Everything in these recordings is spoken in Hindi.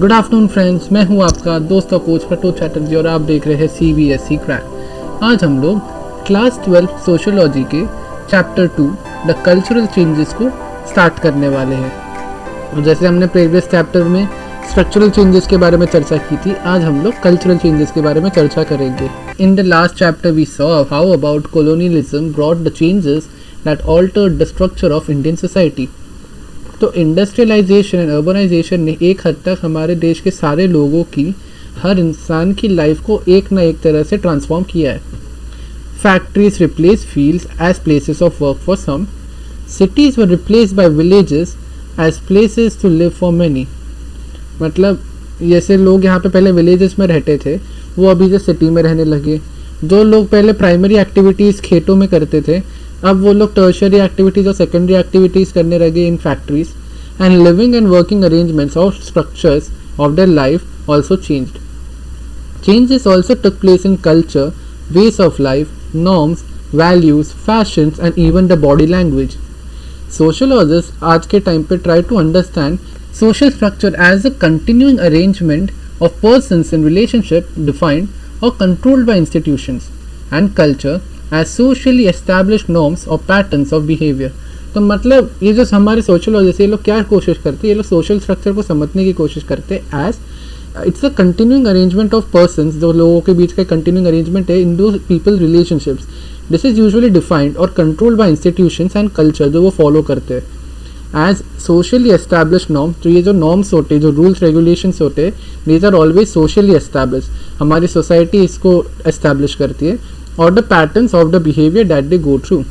गुड आफ्टरनून फ्रेंड्स, मैं हूं आपका दोस्त और कोच प्रटोद चैटर्जी और आप देख रहे हैं CBSE क्रैक। आज हम लोग क्लास 12 सोशियोलॉजी के चैप्टर 2 द कल्चरल चेंजेस को स्टार्ट करने वाले हैं। और जैसे हमने प्रीवियस चैप्टर में स्ट्रक्चरल चेंजेस के बारे में चर्चा की थी, आज हम लोग कल्चरल चेंजेस के बारे में चर्चा करेंगे। In the last chapter we saw how about colonialism brought the changes that altered the structure of Indian society. तो इंडस्ट्रियलाइजेशन एंड अर्बनाइजेशन ने एक हद तक हमारे देश के सारे लोगों की, हर इंसान की लाइफ को एक ना एक तरह से ट्रांसफॉर्म किया है। Factories replace fields as places of work for some, cities were replaced by villages as places to live for many. मतलब जैसे लोग यहाँ पे पहले विलेजेस में रहते थे, वो अभी जो सिटी में रहने लगे। जो लोग पहले प्राइमरी एक्टिविटीज़ खेतों में करते थे, अब वो लोग टर्शरी एक्टिविटीज़ और सेकेंडरी एक्टिविटीज़ करने लगे in factories. And living and working arrangements of structures of their life also changed. Changes also took place in culture, ways of life, norms, values, fashions and even the body language. Sociologists आज के टाइम पे try to understand social structure as a continuing arrangement of persons in relationship defined or controlled by institutions, and culture as socially established norms or patterns of behavior. तो मतलब ये जो हमारे सोशोलॉजिस्ट ये लोग क्या कोशिश करते हैं, ये लोग सोशल स्ट्रक्चर को समझने की कोशिश करते हैं as it's a continuing arrangement of persons, जो लोगों के बीच का कंटिन्यूइंग अरेंजमेंट है इन दो people relationships. This is usually defined और controlled by institutions and culture, जो वो फॉलो करते हैं एज सोशली एस्टैब्लिश नॉर्म्स। तो ये जो नॉर्म्स होते हैं, जो रूल्स रेगुलेशंस होते हैं, these are always socially establish. हमारी सोसाइटी इसको एस्टैब्लिश करती है, और the patterns of the behaviour that they go through.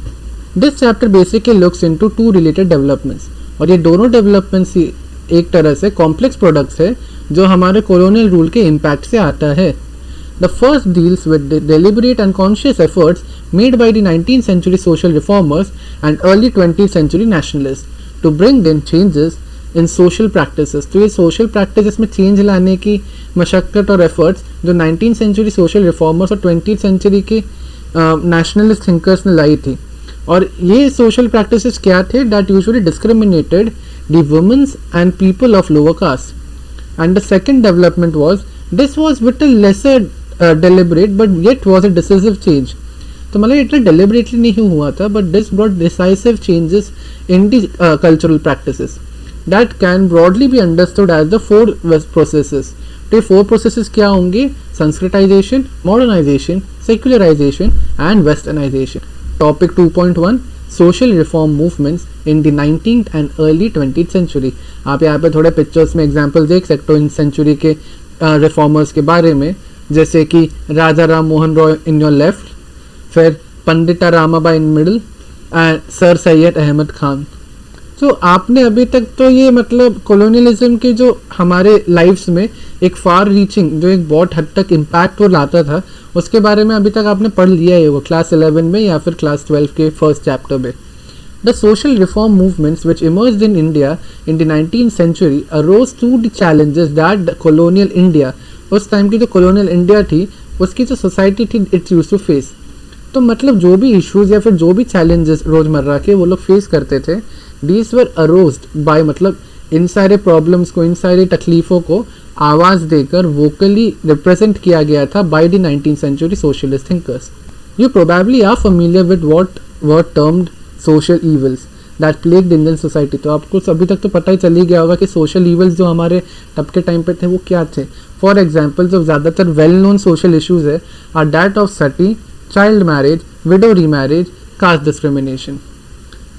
This chapter basically looks into two related developments, और ये दोनों डेवलपमेंट्स एक तरह से कॉम्प्लेक्स प्रोडक्ट्स है जो हमारे कॉलोनियल रूल के इम्पैक्ट से आता है। The first deals with the deliberate and conscious efforts made by the 19th century social reformers and early 20th century nationalists to bring in changes in social practices. तो ये सोशल प्रैक्टिसेस में चेंज लाने की मशक्क़त और एफर्ट्स जो 19th century सोशल रिफॉर्मर्स और 20th century के नेशनलिस्ट थिंकर्स ने लाई थी। और ये सोशल प्रैक्टिसेस क्या थे? That usually discriminated the womens and people of lower caste. And the second development was this was with a lesser deliberate but yet was a decisive change. तो मतलब इतना डेलिबरेटली नहीं हुआ था, but this brought decisive changes in the cultural practices that can broadly be understood as the four processes. तो ये four processes क्या होंगे? Sanskritization, modernization, secularization and westernization. Topic 2.1 social reform movements in the 19th and early 20th century. आप यहाँ पे थोड़े पिक्चर्स में एग्जाम्पल देख सकते हो इन सेंचुरी के रिफॉर्मर्स के बारे में, जैसे कि Raja Ram Mohan Roy in your left, फिर Pandita Ramabai in middle and sir Syed Ahmad Khan. तो आपने अभी तक तो ये मतलब कॉलोनियलिज्म के जो हमारे लाइफ्स में एक फार रीचिंग, जो एक बहुत हद तक इम्पैक्ट वो लाता था, उसके बारे में अभी तक आपने पढ़ लिया है, वो क्लास 11 में या फिर क्लास 12 के फर्स्ट चैप्टर में। The social reform movements which emerged in India in the 19th century arose to the challenges that colonial India, उस टाइम की जो कॉलोनियल इंडिया थी उसकी जो सोसाइटी थी इट्स यूज्ड टू फेस। तो मतलब जो भी इश्यूज या फिर जो भी चैलेंजेस रोजमर्रा के वो लोग फेस करते थे, these were aroused by, मतलब इन सारे प्रॉब्लम्स को, इन सारी तकलीफ़ों को आवाज़ देकर वोकली रिप्रेजेंट किया गया था by the 19th century socialist thinkers. You probably are familiar with what were termed social evils that plagued Indian society. तो आपको अभी तक तो पता ही चल ही गया होगा कि सोशल ईवल्स जो हमारे तब के टाइम पे थे वो क्या थे। फॉर एग्जाम्पल जो ज़्यादातर वेल नोन सोशल इशूज़ है are that of sati, child marriage, widow remarriage, caste discrimination.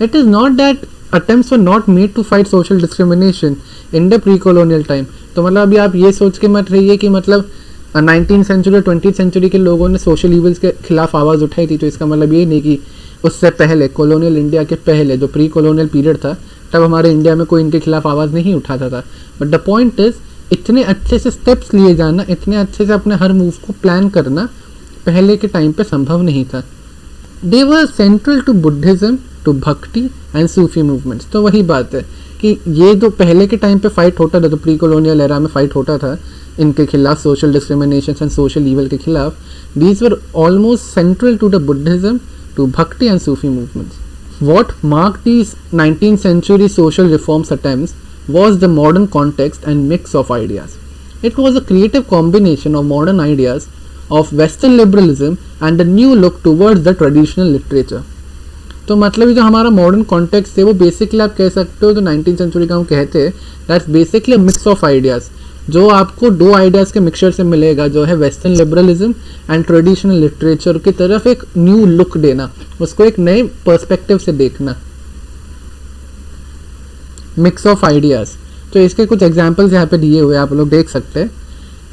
It is not that attempts were not made to fight social discrimination in the pre-colonial time. तो मतलब अभी आप ये सोच के मत रहिए कि मतलब 19th century और 20th century के लोगों ने सोशल ईवल्स के खिलाफ आवाज़ उठाई थी, तो इसका मतलब ये नहीं कि उससे पहले कॉलोनियल इंडिया के पहले जो प्री कॉलोनियल पीरियड था तब हमारे इंडिया में कोई इनके खिलाफ आवाज़ नहीं उठाता था। बट द पॉइंट इज इतने अच्छे से स्टेप्स लिए जाना, इतने अच्छे से अपने हर मूव को प्लान करना पहले के टाइम पे संभव नहीं था। दे वर central to Buddhism, to Bhakti and Sufi movements. तो वही बात है कि ये जो पहले के टाइम पे फाइट होता था, तो प्री कॉलोनियल एरा में फाइट होता था इनके खिलाफ, social discrimination and social evil के खिलाफ, these were almost central to the Buddhism, to Bhakti and Sufi movements. What marked these 19th century social reforms attempts was the modern context and mix of ideas. It was a creative combination of modern ideas of Western liberalism and a new look towards the traditional literature. तो मतलब ये जो हमारा मॉडर्न कॉन्टेक्स्ट है वो बेसिकली आप कह सकते हो जो 19th सेंचुरी का हम कहते हैं that's basically mix of ideas, जो आपको दो आइडियाज़ के मिक्सचर से मिलेगा, जो है western liberalism and traditional literature की तरफ एक न्यू लुक देना, उसको एक नए पर्सपेक्टिव से देखना, मिक्स ऑफ आइडियाज़। तो इसके कुछ एग्जाम्पल्स यहाँ पे दिए हुए आप लोग देख सकते हैं।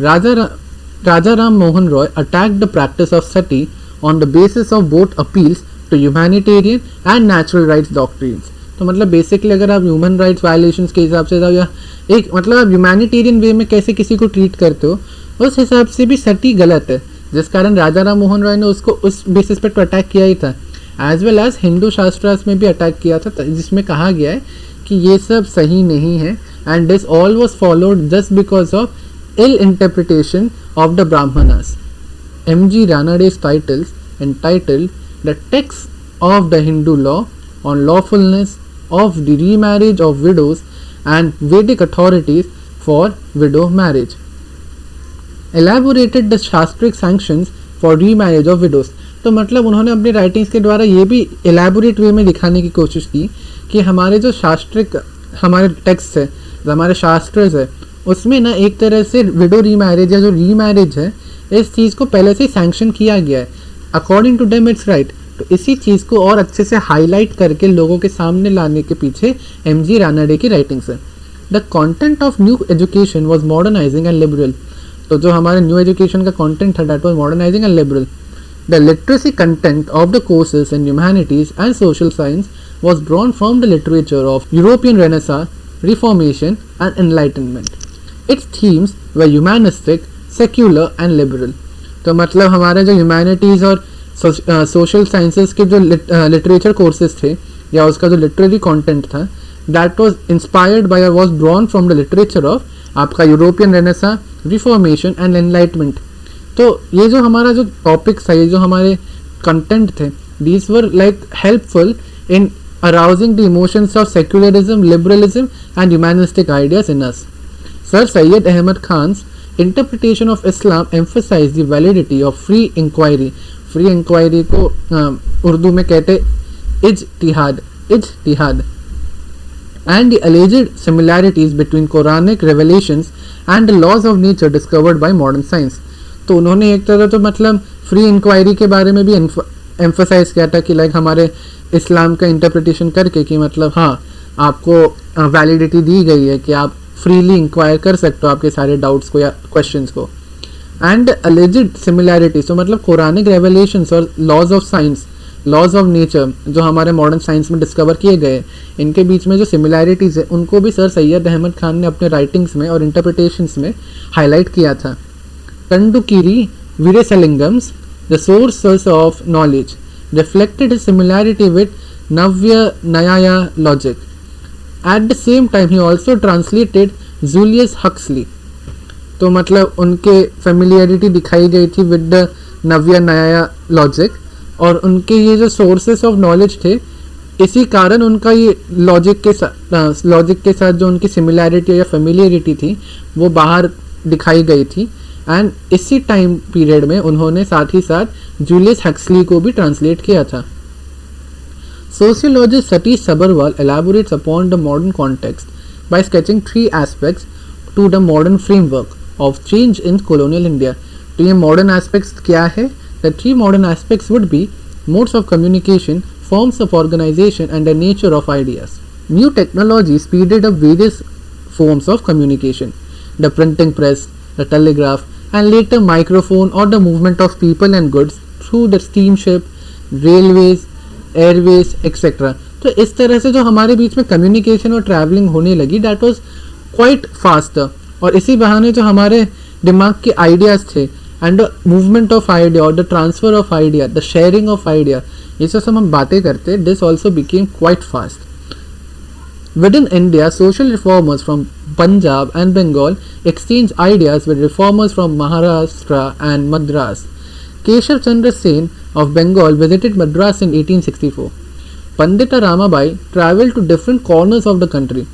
Raja Ram Mohan Roy attacked the practice of sati on the basis of both appeals to humanitarian and natural rights doctrines. तो मतलब बेसिकली अगर आप ह्यूमन राइट्स वायलेशंस के हिसाब से या एक मतलब आप ह्यूमैनिटेरियन वे में कैसे किसी को ट्रीट करते हो उस हिसाब से भी सती गलत है, जिस कारण राजा राम मोहन रॉय ने उसको उस बेसिस पे तो अटैक किया ही था। As well as Hindu shastras में भी अटैक किया था, जिसमें कहा गया है कि ये सब सही नहीं है and this all was followed just because of ill interpretation of the Brahmanas. M.G. Ranade's titles entitled The Text of the Hindu Law on Lawfulness of the Remarriage of Widows and Vedic Authorities for Widow Marriage elaborated the शास्त्रिक sanctions for remarriage of widows। तो मतलब उन्होंने अपनी राइटिंग्स के द्वारा ये भी एलैबोरेट वे में दिखाने की कोशिश की कि हमारे जो शास्त्रिक हमारे टेक्स्ट है, जो हमारे शास्त्र है, उसमें ना एक तरह से विडो रीमैरिज या जो रीमैरिज है इस चीज़ को पहले से सैंक्शन किया गया है, according to them it's right. तो इसी चीज़ को और अच्छे से हाईलाइट करके लोगों के सामने लाने के पीछे M.G. रानाडे की राइटिंग्स है। The content of new education was modernising and liberal. तो जो हमारे न्यू एजुकेशन का कॉन्टेंट है that was modernising and liberal. The literacy content of the courses in humanities and social science was drawn from the literature of European Renaissance, Reformation and Enlightenment. Its themes were humanistic, secular and liberal। तो मतलब हमारे जो ह्यूमैनिटीज़ और सोशल साइंसेस के जो लिटरेचर कोर्सेज थे या उसका जो लिटरेरी कंटेंट था that was inspired by was drawn from the literature of आपका European Renaissance, Reformation and Enlightenment. तो ये जो हमारा जो टॉपिक्स है, ये जो हमारे कंटेंट थे, these were like helpful in arousing the emotions of secularism, liberalism and humanistic ideas in us. Sir Syed Ahmad Khan's interpretation of Islam emphasized the validity of free inquiry। free inquiry को उर्दू में कहते इज्तिहाद and the alleged similarities between Quranic revelations and the laws of nature discovered by modern science। तो उन्होंने एक तरह तो मतलब फ्री इंक्वायरी के बारे में भी एम्फोसाइज किया था कि लाइक हमारे इस्लाम का इंटरप्रिटेशन करके कि मतलब हाँ आपको वैलिडिटी दी गई है कि आप फ्रीली इंक्वायर कर सकते हो आपके सारे डाउट्स को या क्वेश्चंस को। एंड अलेजिड सिमिलैरिटीज, तो मतलब कुरानिक रेवलेशंस और laws of science, laws of nature जो हमारे मॉडर्न साइंस में डिस्कवर किए गए, इनके बीच में जो सिमिलैरिटीज़ है उनको भी सर सैयद अहमद खान ने अपने राइटिंग्स में और इंटरप्रिटेशंस में हाईलाइट किया था। Kandukuri Veeresalingam's the source of knowledge reflected his similarity with Navya Nyaya logic. At the same time, he also translated Julius Huxley। तो मतलब उनके familiarity दिखाई गई थी with the Navya Nyaya logic, और उनके ये जो sources of knowledge थे इसी कारण उनका ये लॉजिक के साथ जो उनकी सिमिलैरिटी या फेमिलियरिटी थी वो बाहर दिखाई गई थी। एंड इसी टाइम पीरियड में उन्होंने साथ ही साथ जूलियस हक्सली को भी ट्रांसलेट किया था। Sociologist Satish Sabharwal elaborates upon the modern context by sketching 3 aspects to the modern framework of change in colonial India. तो ये मॉडर्न एस्पेक्ट्स क्या है? The 3 modern aspects would be modes of communication, forms of organization and the nature of ideas. New technology speeded up various forms of communication, the printing press, the telegraph, and later microphone, or the movement of people and goods through the steamship, railways, airways, etc. तो इस तरह से जो हमारे बीच में कम्युनिकेशन और ट्रैवलिंग होने लगी दैट वाज क्वाइट फास्ट, और इसी बहाने जो हमारे दिमाग के आइडियाज़ थे and the movement of idea और the transfer of idea, the sharing of idea, ये सब हम बातें करते, this also became quite fast. Within India, social reformers from Punjab and Bengal exchanged ideas with reformers from Maharashtra and Madras. Keshav Chandra Sen of Bengal visited Madras in 1864. Pandita Ramabai travelled to different corners of the country.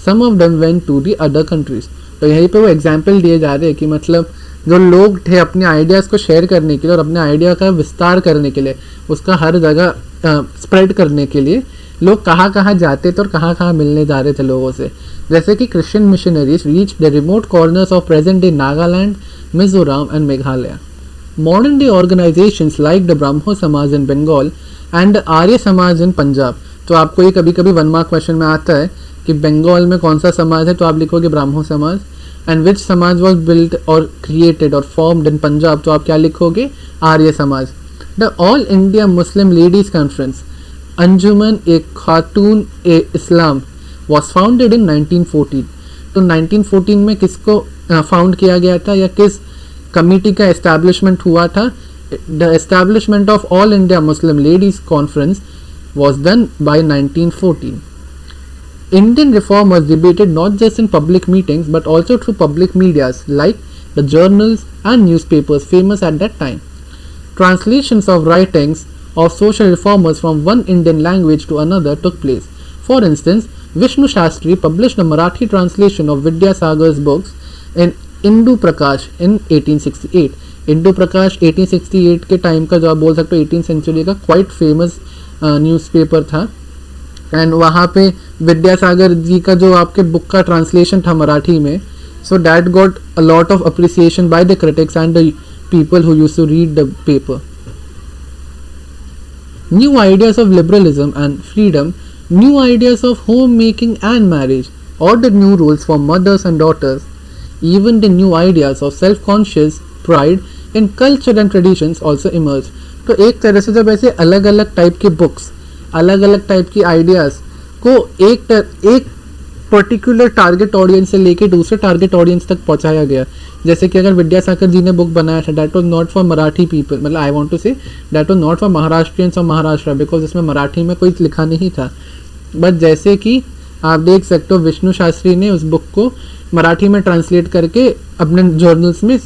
Some of them went to the other countries. तो यहीं पे वो एग्जाम्पल दिए जा रहे हैं कि मतलब जो लोग थे अपने आइडियाज़ को शेयर करने के लिए और अपने आइडिया का विस्तार करने के लिए, उसका हर जगह स्प्रेड करने के लिए लोग कहाँ कहाँ जाते थे और कहाँ कहाँ मिलने जा रहे थे लोगों से। जैसे कि Christian missionaries reach the remote corners of present day Nagaland, Mizoram and Meghalaya. Modern day organisations like the Brahmo समाज इन बंगाल एंड आर्य समाज इन पंजाब। तो आपको ये कभी कभी 1 मार्क क्वेश्चन में आता है कि बंगाल में कौन सा समाज है, तो आप लिखोगे ब्राह्मो समाज। And which samaj was built और क्रिएटेड और फॉर्म्ड इन पंजाब, तो आप क्या लिखोगे, Arya Samaj. The All India Muslim Ladies Conference Anjuman e Khawateen e Islam was founded in 1914। तो 1914 में किसको फाउंड किया गया था या किस कमिटी का एस्टैब्लिशमेंट हुआ था? The establishment of all India Muslim Ladies conference was done by 1914. Indian reform was debated not just in public meetings but also through public medias like the journals and newspapers famous at that time. Translations of writings of social reformers from one Indian language to another took place. For instance, Vishnu Shastri published a Marathi translation of Vidyasagar's books in Indu Prakash in 1868. Indu प्रकाश 1868 के टाइम का जो आप बोल सकते हो 18th सेंचुरी का क्वाइट फेमस न्यूज़पेपर था। एंड वहाँ पे विद्यासागर जी का जो आपके बुक का ट्रांसलेशन था मराठी में, so that got a lot of appreciation by the critics and the people who used to read the paper. New ideas of liberalism and freedom, new ideas of home making and marriage और the new rules for mothers and daughters, even the new ideas of self conscious pride in culture and traditions also emerge. तो एक तरह से जब ऐसे अलग अलग टाइप की बुक्स, अलग अलग टाइप की आइडियाज़ को एक पर्टिकुलर टारगेट ऑडियंस से लेके दूसरे टारगेट ऑडियंस तक पहुंचाया गया। जैसे कि अगर विद्यासागर जी ने बुक बनाया था, that was not for Marathi people, मतलब I want to say that was not for Maharashtrians और महाराष्ट्र, बिकॉज इसमें मराठी में कोई लिखा नहीं था। बट जैसे कि आप देख सकते हो विष्णु शास्त्री ने उस बुक को मराठी में ट्रांसलेट करके अपने जर्नल्स में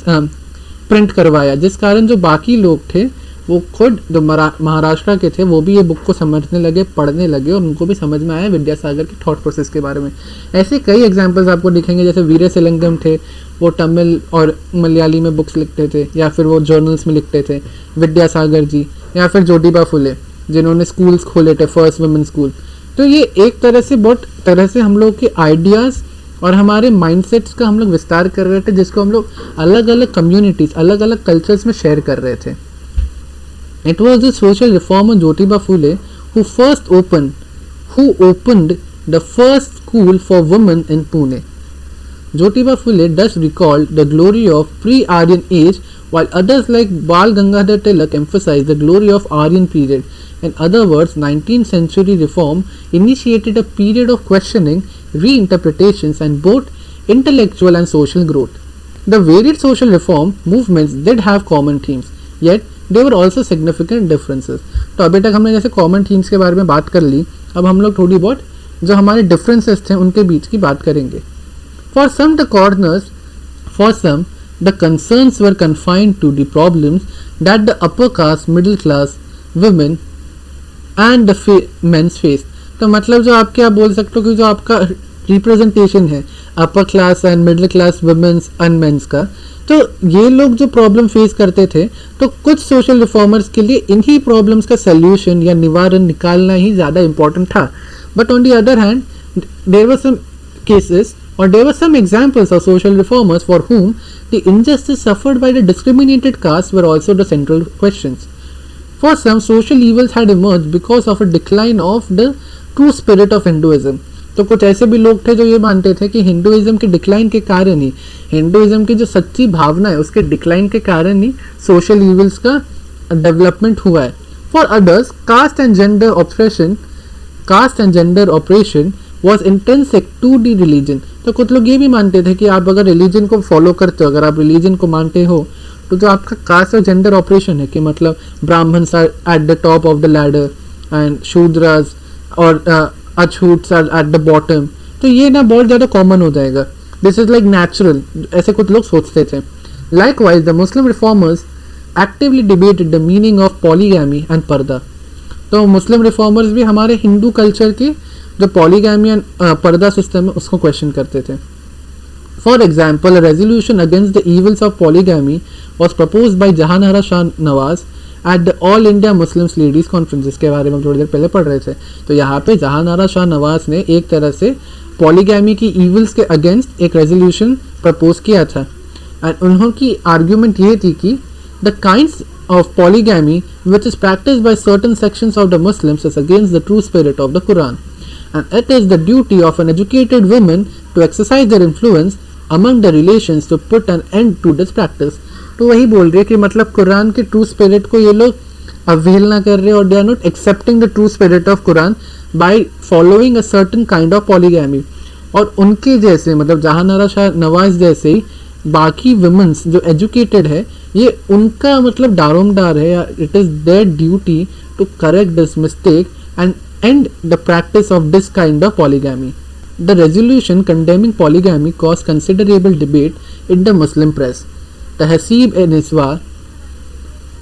प्रिंट करवाया, जिस कारण जो बाकी लोग थे वो खुद जो महाराष्ट्र के थे वो भी ये बुक को समझने लगे, पढ़ने लगे और उनको भी समझ में आया विद्यासागर की थॉट प्रोसेस के बारे में। ऐसे कई एग्जांपल्स आपको दिखेंगे, जैसे वीरे सेलिंगम थे, वो तमिल और मलयाली में बुक्स लिखते थे या फिर वो जर्नल्स में लिखते थे। विद्यासागर जी या फिर ज्योतिबा फुले जिन्होंने स्कूल्स खोले थे, फर्स्ट वुमेन स्कूल। तो ये एक तरह से बहुत तरह से हम लोग के आइडियाज़ और हमारे माइंडसेट्स का हम लोग विस्तार कर रहे थे, जिसको हम लोग अलग अलग कम्युनिटीज़, अलग अलग कल्चर्स में शेयर कर रहे थे। It was the social reformer Jyotiba Phule who opened the first school for women in Pune. Jyotiba Phule thus recalled the glory of pre-Aryan age, while others like Bal Gangadhar Tilak emphasized the glory of Aryan period. In other words, 19th century reform initiated a period of questioning, reinterpretations and both intellectual and social growth. The varied social reform movements did have common themes, yet there were also significant differences. तो अभी तक हमने जैसे कॉमन थीम्स के बारे में बात कर ली, अब हम लोग थोड़ी बहुत जो हमारे डिफरेंसेस थे उनके बीच की बात करेंगे। For some the concerns were confined to the problems that the upper caste, middle class, women and the men's faced. तो मतलब जो आपके आप बोल सकते हो कि जो आपका रिप्रेजेंटेशन है upper class and middle class womens and mens का, तो ये लोग जो प्रॉब्लम फेस करते थे, तो कुछ सोशल रिफॉर्मर्स के लिए इन्हीं प्रॉब्लम्स का सल्यूशन या निवारण निकालना ही ज़्यादा इम्पोर्टेंट था। But on the other hand there were some cases or there were some examples of social reformers for whom the injustice suffered by the discriminated caste were also the central questions. For some, social evils had emerged because of a decline of the true spirit of Hinduism. तो कुछ ऐसे भी लोग थे जो ये मानते थे कि हिंदुइज्म के डिक्लाइन के कारण ही, हिंदुइज्म की जो सच्ची भावना है उसके डिक्लाइन के कारण ही सोशल इविल्स का डेवलपमेंट हुआ है। For others, caste and gender oppression was intrinsic to the religion. तो कुछ लोग ये भी मानते थे कि आप अगर रिलीजन को फॉलो करते हो, अगर आप रिलीजन को मानते हो, तो जो आपका कास्ट और जेंडर ऑपरेशन है कि मतलब Brahmans are at the top of the ladder and Shudras और achhuts are at the bottom, तो ये ना बहुत ज़्यादा कॉमन हो जाएगा। दिस इज लाइक नेचुरल, ऐसे कुछ लोग सोचते थे। Likewise the Muslim reformers actively debated the meaning of polygamy and पर्दा। तो मुस्लिम रिफॉर्मर्स भी हमारे हिंदू कल्चर के जो पॉलीगैमी एंड पर्दा सिस्टम है उसको क्वेश्चन करते थे। For example, a resolution against the evils of polygamy was proposed by Jahanara Shah Nawaz at the All India Muslims Ladies Conference, जिसके बारे में हम थोड़ी देर पहले पढ़ रहे थे। तो यहाँ पे जहानारा शाह नवाज ने एक तरह से पॉलीगैमी की इविल्स के अगेंस्ट एक रेजोल्यूशन प्रपोज किया था। एंड उन्होंने आर्ग्यूमेंट ये थी कि the kinds of polygamy which is practiced by certain sections of the Muslims is against the true spirit of the Quran, and it is the duty of an educated woman to exercise their influence among the relations to put an end to this practice। तो वही बोल रही है कि मतलब कुरान के ट्रू स्पिरिट को ये लोग अवहेलना कर रहे हैं और they are not accepting the true spirit of Quran by following a certain kind of polygamy. और उनके जैसे मतलब जहानारा शाह नवाज जैसे ही बाकी वुमेन्स जो एजुकेटेड है, ये उनका मतलब दारोमदार है, it is their duty to correct this mistake and end the practice of this kind of polygamy. The resolution condemning polygamy caused considerable debate in the Muslim press. Tehzeeb-e-Niswar,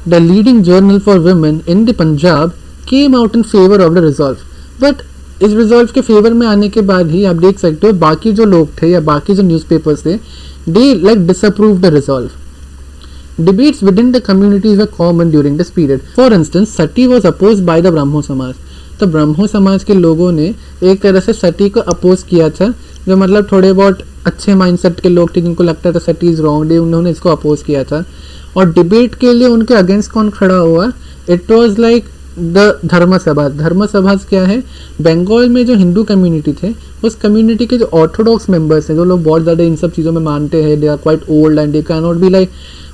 the leading journal for women in the Punjab, came out in favor of the resolve. But इस रिजॉल्व के फेवर में आने के बाद ही आप देख सकते हो बाकी जो लोग थे या बाकी जो न्यूज़पेपर्स थे, they like disapproved the resolve. Debates within the communities were common during this period. For instance, sati was opposed by the Brahmo समाज। तो ब्राह्मो समाज के लोगों ने एक तरह से सती को अपोज किया था, जो मतलब थोड़े बहुत अच्छे माइंडसेट के लोग थे जिनको लगता था सती इज रॉन्ग, उन्होंने इसको अपोज किया था। और डिबेट के लिए उनके अगेंस्ट कौन खड़ा हुआ? इट वाज लाइक द धर्म सभा। धर्म सभा क्या है? बंगाल में जो हिंदू कम्युनिटी थे, उस कम्युनिटी के जो ऑर्थोडॉक्स मेंबर्स हैं, जो लोग बहुत ज़्यादा इन सब चीज़ों में मानते हैं, they are quite old and they can not be like,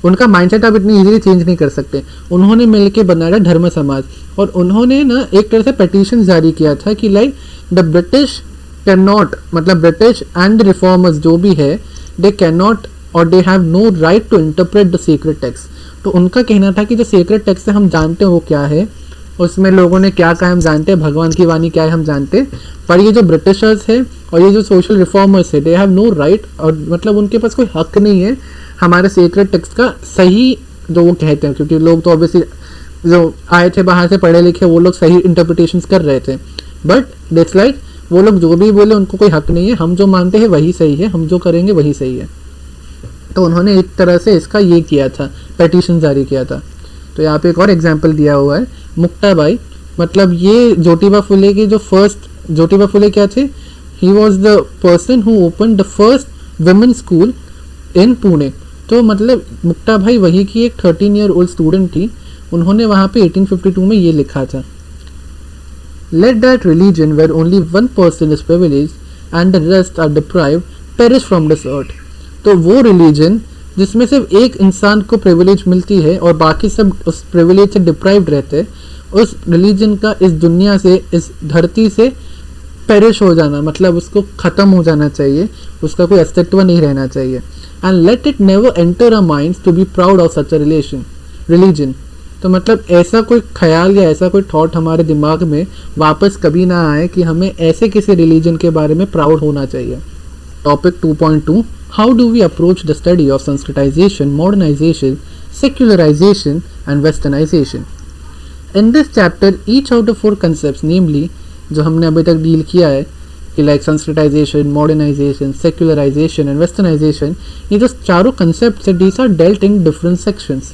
उनका माइंडसेट आप इतनी इजीली चेंज नहीं कर सकते। उन्होंने मिलके बनाया धर्म समाज और उन्होंने ना एक तरह से पिटीशन जारी किया था कि like the British can not, मतलब ब्रिटिश एंड द रिफॉर्मर्स जो भी है, दे कैन नॉट और they have no right to interpret the sacred text. तो उनका कहना था कि जो सीक्रेट टेक्स्ट है हम जानते हैं वो क्या है, उसमें लोगों ने क्या कहा हम जानते हैं, भगवान की वाणी क्या है हम जानते हैं, पर ये जो ब्रिटिशर्स है और ये जो सोशल रिफॉर्मर्स है, दे हैव नो राइट, और मतलब उनके पास कोई हक नहीं है हमारे सीक्रेट टेक्स्ट का सही जो वो कहते हैं, क्योंकि लोग तो ऑब्वियसली जो आए थे बाहर से पढ़े लिखे वो लोग सही इंटरप्रिटेशंस कर रहे थे, बट दैट्स लाइक वो लोग जो भी बोले उनको कोई हक नहीं है, हम जो मानते हैं वही सही है, हम जो करेंगे वही सही है। तो उन्होंने एक तरह से इसका ये किया था, पिटीशन जारी किया था। तो यहाँ पे एक और एग्जाम्पल दिया हुआ है, मुक्ताबाई, मतलब ये ज्योतिबा फुले के जो फर्स्ट, ज्योतिबा फुले क्या थे? He was the person who open the first women school इन पुणे। तो मतलब मुक्ताबाई वही की एक 13 ईयर ओल्ड स्टूडेंट थी। उन्होंने वहाँ पे 1852 में ये लिखा था, let that religion where only one person is privileged and the rest are deprived perish from this earth. तो वो रिलीजन जिसमें सिर्फ एक इंसान को प्रिविलेज मिलती है और बाकी सब उस प्रिविलेज से डिप्राइव्ड रहते हैं, उस रिलीजन का इस दुनिया से, इस धरती से पेरिश हो जाना, मतलब उसको ख़त्म हो जाना चाहिए, उसका कोई अस्तित्व नहीं रहना चाहिए। And let it never enter a minds to be proud of such a religion. तो मतलब ऐसा कोई ख्याल या ऐसा कोई थॉट हमारे दिमाग में वापस कभी ना आए कि हमें ऐसे किसी रिलीजन के बारे में प्राउड होना चाहिए। Topic 2.2, how do we approach the study of Sanskritization, modernization, secularization and westernization? In this chapter, each of the 4 concepts, namely जो हमने अभी तक डील किया है कि like Sanskritisation, modernisation, secularisation and westernisation, ये जो चारों कंसेप्ट है, these are dealt in different sections.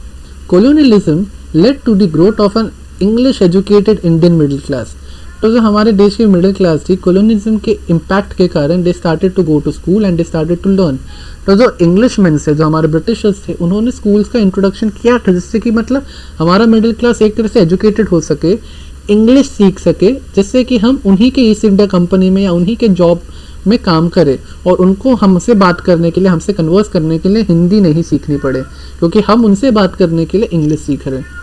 Colonialism led to the growth of an English educated Indian middle class. तो जो हमारे देश की मिडिल क्लास थी, कोलोनिज्म के इम्पैक्ट के कारण they started to go to school and they started to learn. तो जो इंग्लिशमैन से, जो हमारे ब्रिटिशर्स थे, उन्होंने स्कूल्स का इंट्रोडक्शन किया था, जिससे कि मतलब हमारा मिडिल क्लास एक तरह से एजुकेटेड हो सके, इंग्लिश सीख सके, जिससे कि हम उन्हीं के ईस्ट इंडिया कंपनी में या उन्हीं के जॉब में काम करें और उनको हमसे बात करने के लिए, हमसे कन्वर्स करने के लिए हिंदी नहीं सीखनी पड़े, क्योंकि हम उनसे बात करने के लिए इंग्लिश सीख रहे हैं।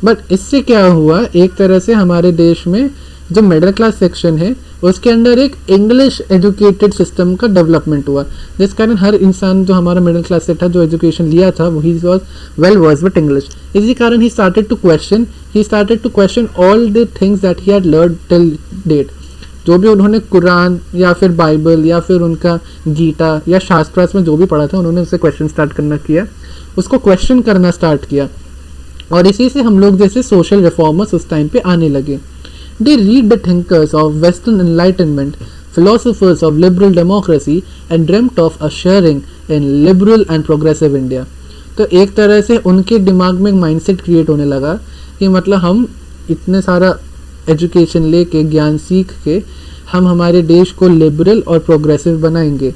बट इससे क्या हुआ, एक तरह से हमारे देश में जो मिडिल क्लास सेक्शन है उसके अंदर एक इंग्लिश एजुकेटेड सिस्टम का डेवलपमेंट हुआ, जिस कारण हर इंसान जो हमारा मिडिल क्लास से था, जो एजुकेशन लिया था, वो ही was well versed with English. इसी कारण ही started to question all the things that he had learned till date. जो भी उन्होंने कुरान या फिर बाइबल या फिर उनका गीता या शास्त्रास में जो भी पढ़ा था, उन्होंने उससे क्वेश्चन स्टार्ट करना किया, उसको क्वेश्चन करना स्टार्ट किया, और इसी से हम लोग जैसे सोशल रिफॉर्मर्स उस टाइम पे आने लगे। They read the thinkers of Western Enlightenment philosophers of liberal democracy and dreamt of ushering in liberal and progressive India. तो एक तरह से उनके दिमाग में एक माइंडसेट क्रिएट होने लगा कि मतलब हम इतने सारा एजुकेशन लेके ज्ञान सीख के हम हमारे देश को लिबरल और प्रोग्रेसिव बनाएंगे.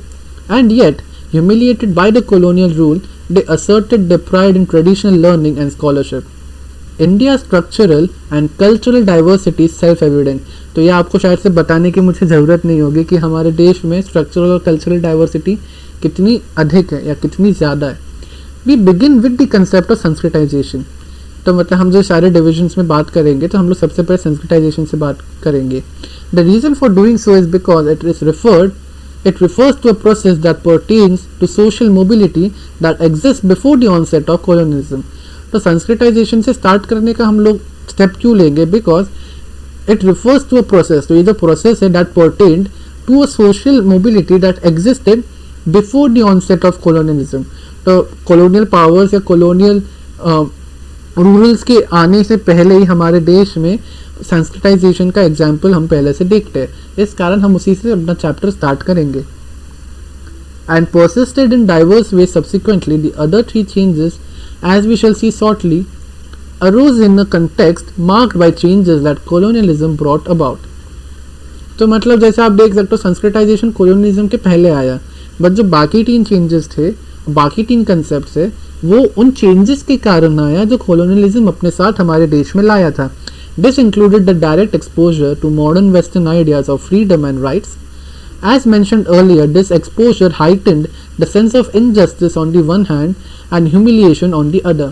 And yet humiliated by the colonial rule, they asserted their pride in traditional learning and scholarship. India's structural and cultural diversity is self-evident. तो यह आपको शायद से बताने की मुझे ज़रूरत नहीं होगी कि हमारे देश में स्ट्रक्चरल और कल्चरल डाइवर्सिटी कितनी अधिक है या कितनी ज़्यादा है. We begin with the concept of Sanskritisation. तो मतलब हम जो सारे डिविजन्स में बात करेंगे तो हम लोग सबसे पहले संस्कृताइजेशन से बात करेंगे. The reason for doing so is because it refers to a process that pertains to social mobility that exists before the onset of colonialism. तो संस्कृताइजेशन से स्टार्ट करने का हम लोग स्टेप क्यों लेंगे? Because it refers to a process. तो ये जो प्रोसेस है that pertained to a social mobility that existed before the onset of colonialism. तो कॉलोनियल पावर्स या कॉलोनियल रूरल्स के आने से पहले ही हमारे देश में संस्कृताइजेशन का एग्जाम्पल हम पहले से देखते हैं. इस कारण हम उसी से अपना चैप्टर स्टार्ट करेंगे. And persisted in diverse way subsequently the other three changes as we shall see shortly arose in a context marked by changes that colonialism brought about. तो मतलब जैसे आप देख सकते हो संस्कृताइजेशन कोलोनियलिज्म के पहले आया, बट जो बाकी 3 चेंजेस थे, बाकी 3 कंसेप्ट है, वो उन चेंजेस के कारण आया जो कोलोनियलिज्म अपने साथ हमारे देश में लाया था. This included the direct exposure to modern Western ideas of freedom and rights. As mentioned earlier, this exposure heightened the sense of injustice on the one hand and humiliation on the other.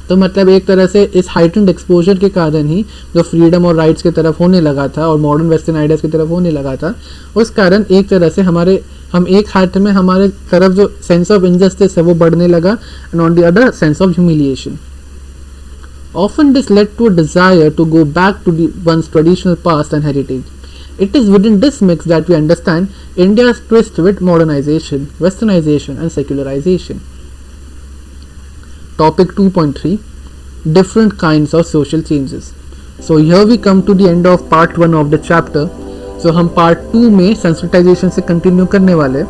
तो मतलब एक तरह से इस हाइटेंड एक्सपोजर के कारण ही जो फ्रीडम और राइट्स की तरफ होने लगा था और मॉडर्न वेस्टर्न आइडियाज़ की तरफ होने लगा था, उस कारण एक तरह से हम एक हाथ में हमारे तरफ जो सेंस ऑफ इनजस्टिस है वो बढ़ने लगा and on the other sense of humiliation. Often this led to a desire to go back to one's traditional past and heritage. It is within this mix that we understand India's twist with modernization, westernization and secularization. Topic 2.3 Different kinds of social changes. So here we come to the end of part 1 of the chapter. So हम part 2 में संस्कृताइजेशन से कंटिन्यू करने वाले.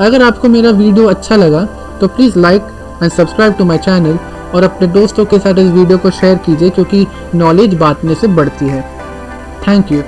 अगर आपको मेरा वीडियो अच्छा लगा तो please like and subscribe to my channel और अपने दोस्तों के साथ इस वीडियो को शेयर कीजिए क्योंकि नॉलेज बांटने से बढ़ती है. Thank you.